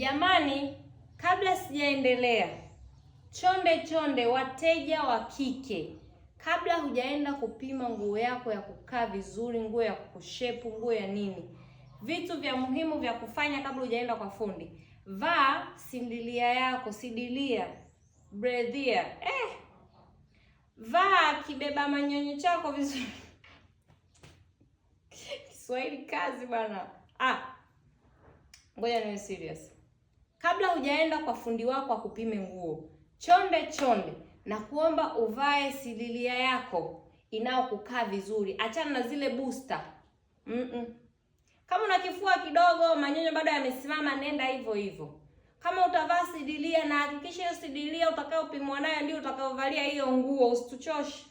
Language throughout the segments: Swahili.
Jamani, kabla sijaendelea, chonde wateja wa kike, kabla hujaenda kupima nguo yako ya kukaa vizuri, nguo ya kushepu, nguo ya nini, vitu vya muhimu vya kufanya kabla hujaenda kwa fundi: vaa sindilia yako, sidilia, bredhia, vaa kibeba manyonyo chako vizuri. Kiswahili kazi bwana. Ngoja niwe serious. Kabla hujaenda kwa fundi wako akupime nguo, chonde na kuomba uvae sidilia yako inayokukaa vizuri. Achana na zile booster. Kama una kifua kidogo, manyonyo bado yamesimama, nenda hivyo. Kama utavaa sidilia, na hakikisha hiyo sidilia utakayopimwa nayo ndio utakayovalia hiyo nguo, usituchoshe.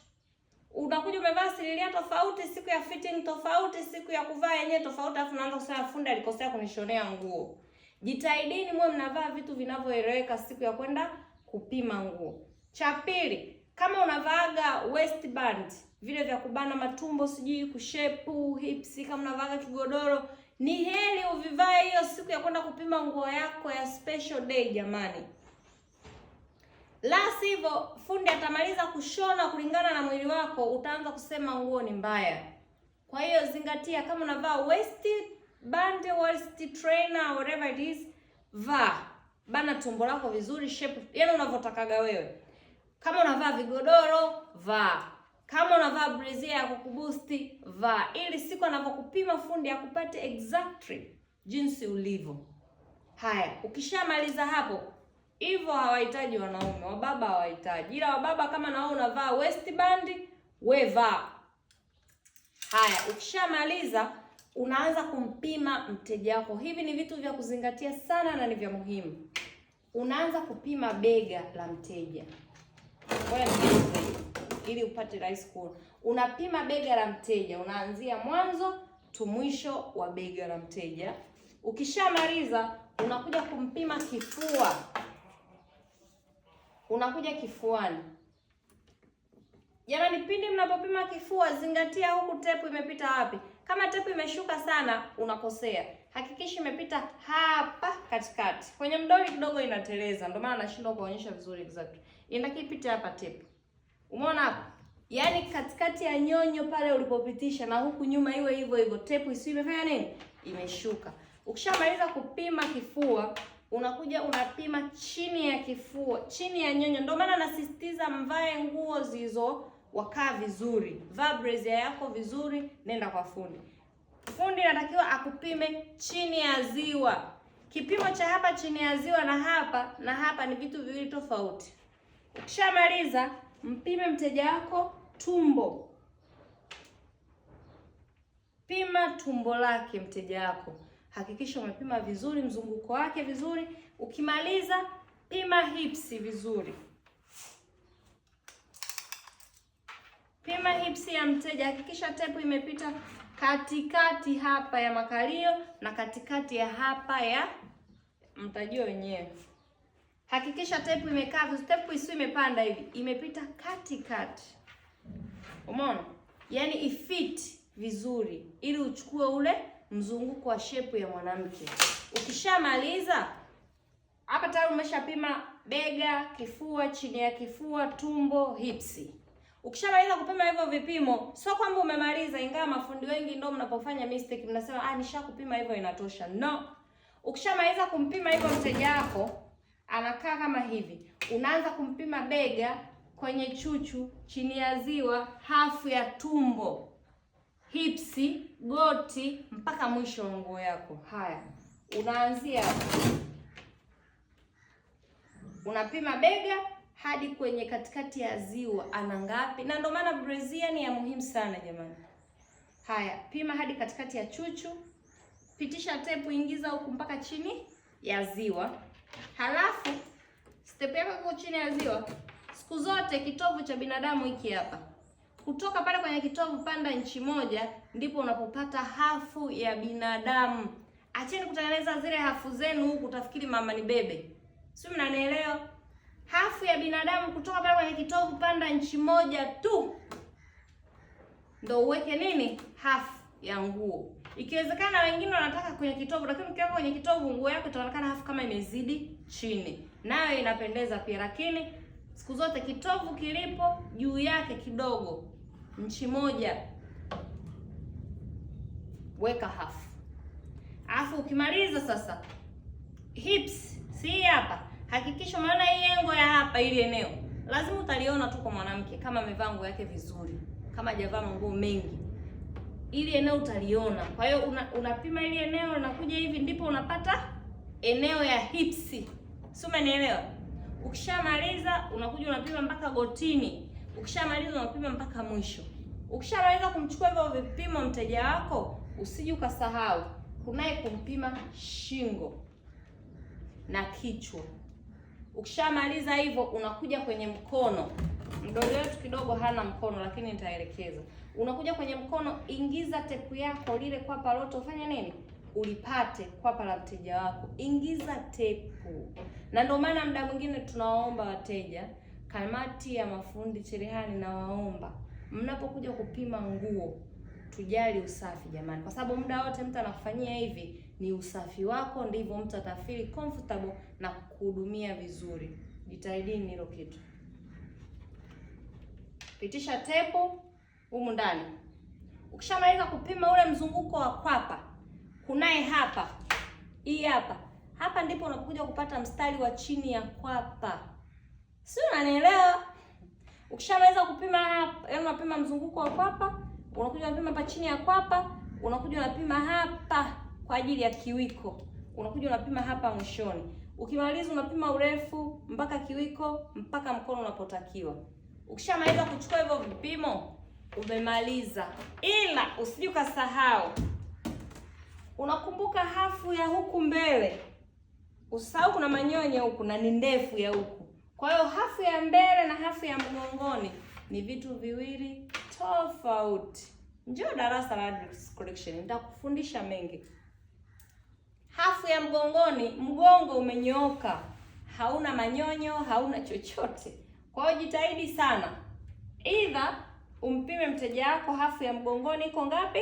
Unakuja umevaa sidilia tofauti, siku ya fitting tofauti, siku ya kuvaa yenyewe tofauti, afu unaanza kusema fundi alikosea kunishonea nguo. Jitahidini mwe mnavaa vitu vinavyoeleweka siku ya kwenda kupima nguo. Cha pili, kama unavaaga waistband, vile vya kubana matumbo, sijui kushepu, hips, kama unavaaga kigodoro, ni heri uvivae hiyo siku ya kwenda kupima nguo yako ya special day jamani. La sivyo, fundi atamaliza kushona kulingana na mwili wako, utaanza kusema nguo ni mbaya. Kwa hiyo zingatia, kama unavaa waistband, waist trainer, whatever it is, vaa. Bana tumbo lako vizuri, shape yani unavyotakaga wewe. Kama unavaa vigodoro, vaa. Kama unavaa brazier ya kukubusti, vaa. Ili siku anapokupima fundi akupate exactly jinsi ulivyo. Haya, ukishamaliza hapo, hivyo hawahitaji wanaume, wababa hawahitaji. Ila wababa kama na wewe unavaa waistband, we vaa. Haya, ukishamaliza unaanza kumpima mteja wako. Hivi ni vitu vya kuzingatia sana na ni vya muhimu. Unaanza kupima bega la mteja. Ili upate rahisi kuona. Unapima bega la mteja, unaanzia mwanzo tu mwisho wa bega la mteja. Ukishamaliza unakuja kumpima kifua. Unakuja kifuani. Jamani, pindi mnapopima kifua zingatia huku tepu imepita wapi. Kama tepu imeshuka sana unakosea. Hakikisha imepita hapa katikati. Kwenye mdoli kidogo inateleza, ndio maana nashindwa kuonyesha vizuri exactly. Inataka ipite hapa tepu. Umeona hapo? Yaani katikati ya nyonyo pale ulipopitisha na huku nyuma iwe hivyo, tepu isiwe imefanya nini? Imeshuka. Ukishamaliza kupima kifua, unakuja unapima chini ya kifua, chini ya nyonyo. Ndio maana nasisitiza mvae nguo zilizo wakaa vizuri. Vaa brazier yako vizuri, nenda kwa fundi. Fundi anatakiwa akupime chini ya ziwa. Kipimo cha hapa chini ya ziwa na hapa ni vitu viwili tofauti. Ukishamaliza, mpime mteja wako tumbo. Pima tumbo lake mteja wako. Hakikisha umepima vizuri, mzunguko wake vizuri. Ukimaliza, pima hips vizuri. Pima hips ya mteja. Hakikisha tepu imepita katikati hapa ya makalio na katikati ya hapa ya mtajio wenyewe. Hakikisha tepu imekaa vizuri, tepu isiwe imepanda hivi, imepita katikati. Umeona? Yaani ifit vizuri ili uchukue ule mzunguko wa shepu ya mwanamke. Ukishamaliza, hapa tayari umeshapima bega, kifua, chini ya kifua, tumbo, hips. Ukishamaliza kupima hivyo vipimo, sio kwamba umemaliza, ingawa mafundi wengi ndio mnapofanya mistake, mnasema nishakupima hivyo inatosha. No. Ukishamaliza kumpima hivyo mteja wako anakaa kama hivi. Unaanza kumpima bega, kwenye chuchu, chini ya ziwa, hafu ya tumbo, hips, goti mpaka mwisho wa nguo yako. Haya, unaanzia unapima bega hadi kwenye katikati ya ziwa, ana ngapi? Na ndio maana brazier ni ya muhimu sana jamani. Haya, pima hadi katikati ya chuchu, pitisha tepu, ingiza huku mpaka chini ya ziwa. Halafu step yako iko chini ya ziwa. Siku zote kitovu cha binadamu hiki hapa. Kutoka pale kwenye kitovu panda inchi moja ndipo unapopata hafu ya binadamu. Acheni kutengeneza zile hafu zenu huku utafikiri mama ni bebe. Sio, mnanielewa? Hafu ya binadamu kutoka pale kwenye kitovu panda inchi moja tu ndio uweke nini? Hafu ya nguo. Ikiwezekana wengine wanataka kwenye kitovu, lakini ukiweka kwenye kitovu nguo yako itaonekana hafu kama imezidi chini. Nayo inapendeza pia, lakini siku zote kitovu kilipo juu yake kidogo, inchi moja, weka hafu. Alafu ukimaliza sasa hips, si hapa, hakikisha umeona hii engo ya hapa, ili eneo lazima utaliona tu kwa mwanamke kama amevaa nguo yake vizuri, kama hajavaa nguo mengi, ili eneo utaliona. Kwa hiyo unapima ili eneo linakuja hivi, ndipo unapata eneo ya hips. Si umenielewa? Ukishamaliza unakuja unapima mpaka gotini. Ukishamaliza unapima mpaka mwisho. Ukishamaliza kumchukua hivyo vipimo mteja wako, usije ukasahau kunaye kumpima shingo na kichwa. Ukishamaliza hivyo unakuja kwenye mkono. Mdogo wetu kidogo hana mkono, lakini nitaelekeza. Unakuja kwenye mkono, ingiza tepu yako, lile kwapa lote ufanye nini? Ulipate kwapa la mteja wako. Ingiza tepu. Na ndio maana muda mwingine tunawaomba wateja, kamati ya mafundi cherehani, na waomba mnapokuja kupima nguo tujali usafi jamani, kwa sababu muda wote mtu anakufanyia hivi, ni usafi wako ndivyo mtu atafeel comfortable na kuhudumia vizuri. Jitahidini hilo kitu. Pitisha tepu humu ndani. Ukishamaliza kupima ule mzunguko wa kwapa, kunaye hapa, hii hapa. Hapa ndipo unapokuja kupata mstari wa chini ya kwapa. Si unanielewa? Ukishamaliza kupima hapa, yaani unapima mzunguko wa kwapa, unakuja unapima hapa chini ya kwapa, unakuja unapima hapa kwa ajili ya kiwiko. Unakuja unapima hapa mwishoni. Ukimaliza unapima urefu mpaka kiwiko, mpaka mkono unapotakiwa. Ukishamaliza kuchukua hivyo vipimo, umemaliza. Ila usije ukasahau, unakumbuka hafu ya huku mbele. Usahau kuna manyonyo huku na ni ndefu ya huku. Kwa hiyo hafu ya mbele na hafu ya mgongoni ni vitu viwili tofauti. Njoo darasa la Adrics Collection, nitakufundisha mengi. Hafu ya mgongoni, mgongo umenyooka, hauna manyonyo, hauna chochote. Kwa hiyo jitahidi sana, either umpime mteja wako hafu ya mgongoni iko ngapi,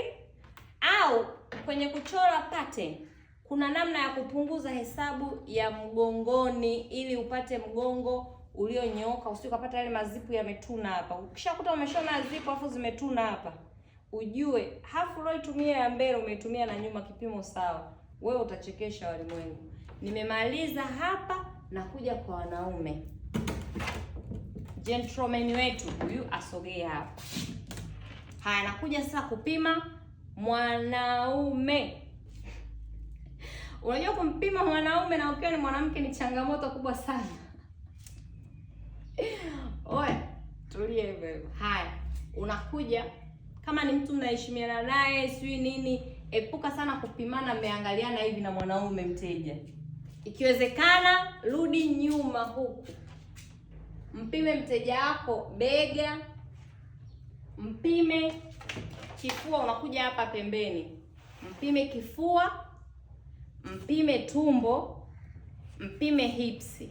au kwenye kuchora pattern kuna namna ya kupunguza hesabu ya mgongoni ili upate mgongo ulionyooka, usije ukapata yale mazipu yametuna hapa. Ukishakuta umeshona zipu afu zimetuna hapa, ujue hafu uliyoitumia ya mbele umeitumia na nyuma kipimo sawa. Wewe utachekesha walimwengu. Nimemaliza hapa na kuja kwa wanaume. Gentleman wetu huyu asogee hapa. Haya, nakuja sasa kupima mwanaume. Unajua kumpima mwanaume na ukiwa ni mwanamke ni changamoto kubwa sana. Oya, tulie hivyo hivyo. Haya, unakuja kama ni mtu mnaheshimiana naye, sijui nini, epuka sana kupimana mmeangaliana hivi na mwanaume mteja. Ikiwezekana rudi nyuma huku. Mpime mteja wako bega, mpime kifua, unakuja hapa pembeni. Mpime kifua, mpime tumbo, mpime hips.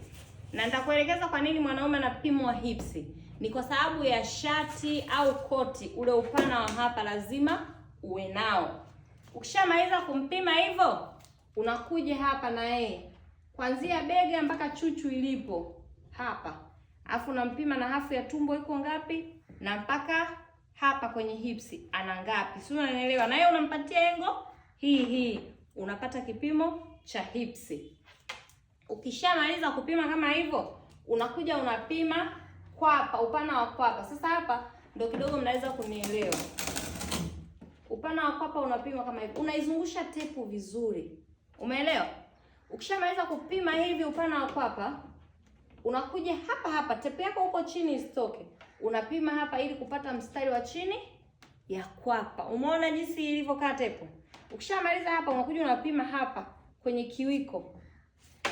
Na nitakuelekeza kwa nini mwanaume anapimwa hips. Ni kwa sababu ya shati au koti, ule upana wa hapa lazima uwe nao. Ukishamaliza kumpima hivyo, unakuja hapa na yeye kuanzia bega mpaka chuchu ilipo hapa. Alafu unampima na hafu ya tumbo iko ngapi, na mpaka hapa kwenye hips ana ngapi. Sio, unanielewa? Na yeye unampatia engo hii, unapata kipimo cha hips. Ukishamaliza kupima kama hivyo, unakuja unapima kwapa, upana wa kwapa. Sasa hapa ndio kidogo mnaweza kunielewa. Upana wa kwapa unapima kama hivi. Unaizungusha tepu vizuri. Umeelewa? Ukishamaliza kupima hivi upana wa kwapa, unakuja hapa tepu yako huko chini isitoke. Unapima hapa ili kupata mstari wa chini ya kwapa. Umeona jinsi ilivyokaa tepu? Ukishamaliza hapa unakuja unapima hapa kwenye kiwiko.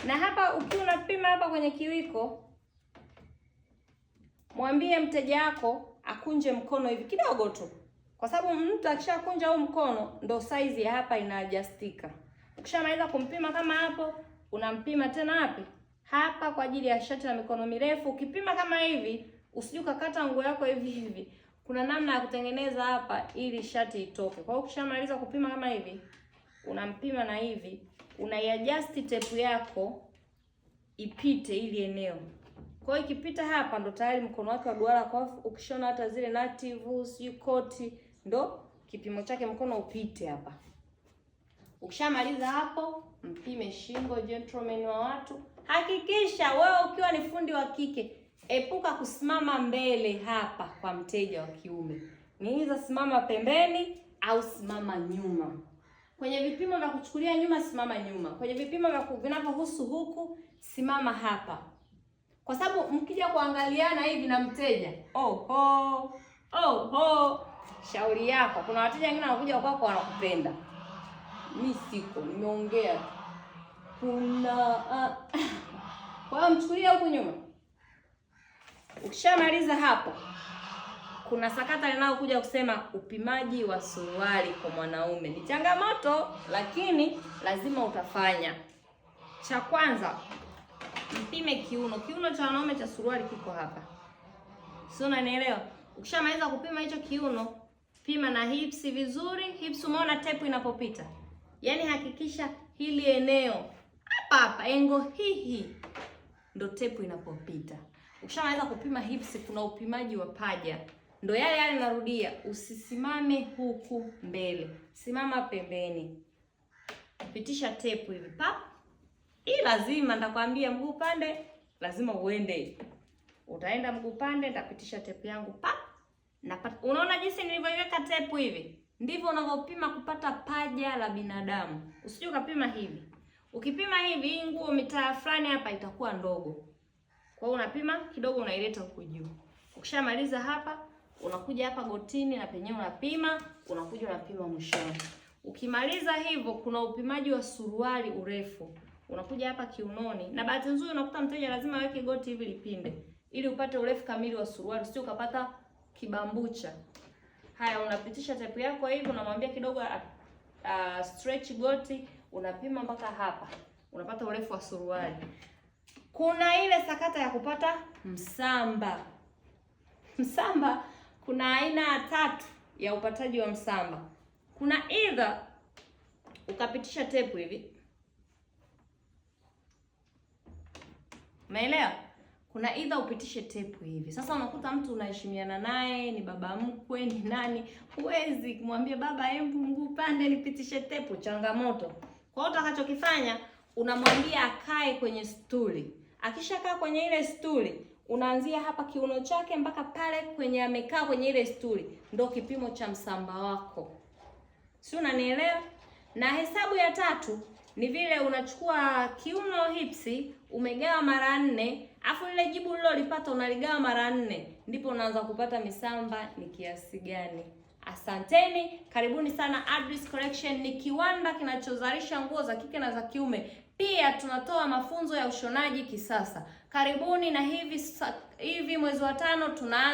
Na hapa ukiwa unapima hapa kwenye kiwiko, mwambie mteja wako akunje mkono hivi kidogo tu. Kwa sababu mtu akishakunja huu mkono ndo size ya hapa inaadjustika. Ukishamaliza kumpima kama hapo, unampima tena wapi? Hapa kwa ajili ya shati la mikono mirefu. Ukipima kama hivi, usije ukakata nguo yako hivi. kuna namna ya kutengeneza hapa ili shati itoke. Kwa hiyo ukishamaliza kupima kama hivi, unampima na hivi, unaiadjust tape yako ipite ili eneo. Kwa hiyo ikipita hapa ndo tayari mkono wake wa duara. Kwa hiyo ukishona hata zile native, si koti, ndo kipimo chake mkono upite hapa. Ukishamaliza hapo, mpime shingo, gentleman wa watu. Hakikisha wewe ukiwa ni fundi wa kike, epuka kusimama mbele hapa kwa mteja wa kiume. Ni hizo, simama pembeni au simama nyuma. Kwenye vipimo vya kuchukulia nyuma, simama nyuma. Kwenye vipimo vinavyohusu huku, simama hapa. Kwa sababu mkija kuangaliana hivi na mteja, shauri yako. Kuna wateja wengine wanakuja kwako wanakupenda. Mimi siko, nimeongea. Kwa hiyo mchukulia huku nyuma. Ukishamaliza hapo, kuna sakata linalokuja kusema upimaji wa suruali kwa mwanaume. Ni changamoto, lakini lazima utafanya. Cha kwanza, mpime kiuno. Kiuno cha wanaume cha suruali kiko hapa. Sio, unanielewa? Ukishamaliza kupima hicho kiuno, pima na hips vizuri. Hips umeona tape inapopita. Yaani hakikisha hili eneo hapa engo hii ndo tape inapopita. Ukishamaliza kupima hips, kuna upimaji wa paja. Ndo yale narudia, usisimame huku mbele. Simama pembeni. Pitisha tape hivi pap. Hii lazima nitakwambia, mguu pande lazima uende. Utaenda mguu pande, nitapitisha tape yangu pap. Unaona jinsi nilivyoiweka tape hivi? Ndivyo unavyopima kupata paja la binadamu. Usije ukapima hivi. Ukipima hivi, hii nguo mitaa fulani hapa itakuwa ndogo. Kwa hiyo unapima kidogo, unaileta huku juu. Ukishamaliza hapa, unakuja hapa gotini na penyewe unapima, unakuja unapima mwishoni. Ukimaliza hivyo, kuna upimaji wa suruali urefu. Unakuja hapa kiunoni, na bahati nzuri unakuta mteja lazima aweke goti hivi lipinde ili upate urefu kamili wa suruali, usije ukapata kibambucha. Haya, unapitisha tape yako hivi, unamwambia kidogo stretch goti, unapima mpaka hapa. Unapata urefu wa suruali. Kuna ile sakata ya kupata msamba. Msamba kuna aina 3 ya upataji wa msamba. Kuna either ukapitisha tape hivi. Umeelewa? Kuna either upitishe tape hivi. Sasa unakuta mtu unaheshimiana naye, ni baba mkwe, ni nani, huwezi kumwambia baba, hebu mguu pande nipitishe tape, changamoto. Kwa hiyo utakachokifanya, unamwambia akae kwenye stuli. Akishakaa kwenye ile stuli, unaanzia hapa kiuno chake mpaka pale kwenye amekaa kwenye ile stuli, ndio kipimo cha msamba wako. Si unanielewa? Na hesabu ya 3 ni vile unachukua kiuno hipsi, umegawa mara 4, afu ile jibu lilolipata unaligawa mara 4, ndipo unaanza kupata misamba ni kiasi gani. Asanteni, karibuni sana Adris Collection. Ni kiwanda kinachozalisha nguo za kike na za kiume. Pia tunatoa mafunzo ya ushonaji kisasa. Karibuni, na hivi mwezi wa 5 tunaanza